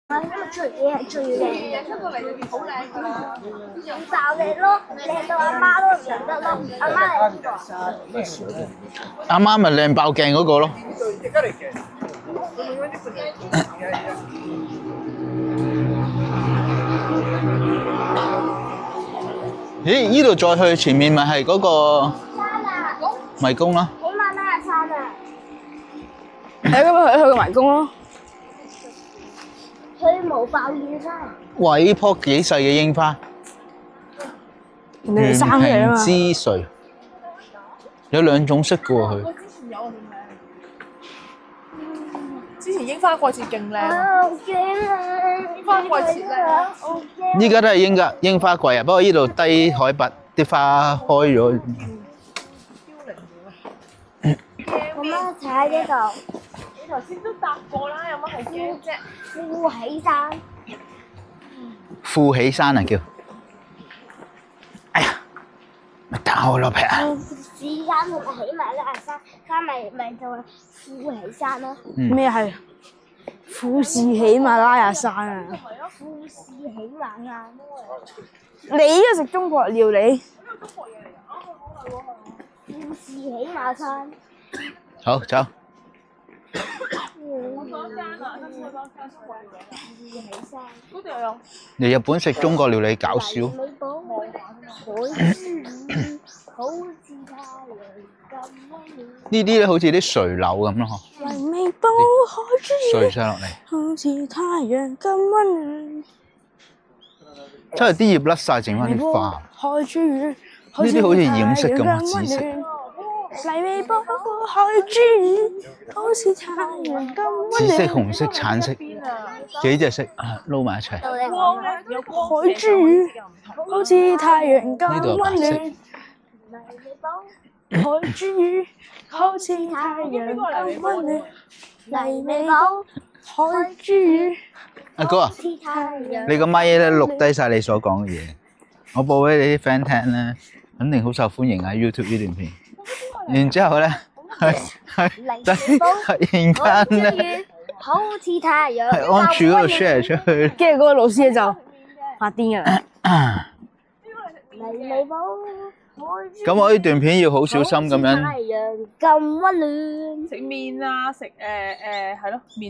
最嘢係最靚嘅，出到嚟裏邊好靚㗎啦，就你咯，靚到阿媽都唔認得咯。阿媽係邊個？阿媽咪靚爆鏡嗰個咯。咦？呢度再去前面咪係嗰個迷宮咯。喜馬拉雅山啊！咁咪去個迷宮咯。去無爆雨山。哇！呢棵幾細嘅櫻花，人哋生出嚟啊嘛。之穗有兩種色嘅喎佢。之前櫻花季節勁靚，好驚啊！櫻花季節靚。好驚。依家都係櫻花季啊，不過呢度低海拔，啲花開咗。我媽踩喺呢度。你頭先都搭過啦，有乜係驚啫？富喜山。富喜山啊叫。哎呀，咪打我落皮啊！富士山同埋喜馬拉雅山咪就係富喜山咯。咩係？富士喜馬拉雅山啊！富士喜馬拉雅。你都食中國料理？富士喜馬山。好走。我嗰間啊，跟住嗰間中國料理。富喜山。嗰度又有。嚟日本食中國料理搞笑。美寶海之魚，好似太陽咁溫暖。呢啲咧好似啲垂柳咁咯，嗬。黎明報海之魚，垂晒落嚟。好似太陽咁溫暖。真係啲葉甩晒，剩翻啲花。海之魚，呢啲好似染色咁，紫色。黎明報海之魚，好似太陽咁溫暖。紫色、紅色、橙色，幾隻色啊撈埋一齊。光咧有光海之魚，好似太陽咁溫暖。海之魚，好似太陽咁溫暖。黎明報海之魚。阿哥啊，你個咪咧錄低晒你所講嘅嘢，我播俾你啲 friend 聽咧，肯定好受歡迎喺 YouTube 呢段片。然之後咧，突然間咧，好似太陽。喺安柱嗰度 share 出去。跟住嗰個老師就發癲㗎啦。黎明報。咁我呢段片要好小心咁樣。太陽咁溫暖。食麵啊，食係咯麵。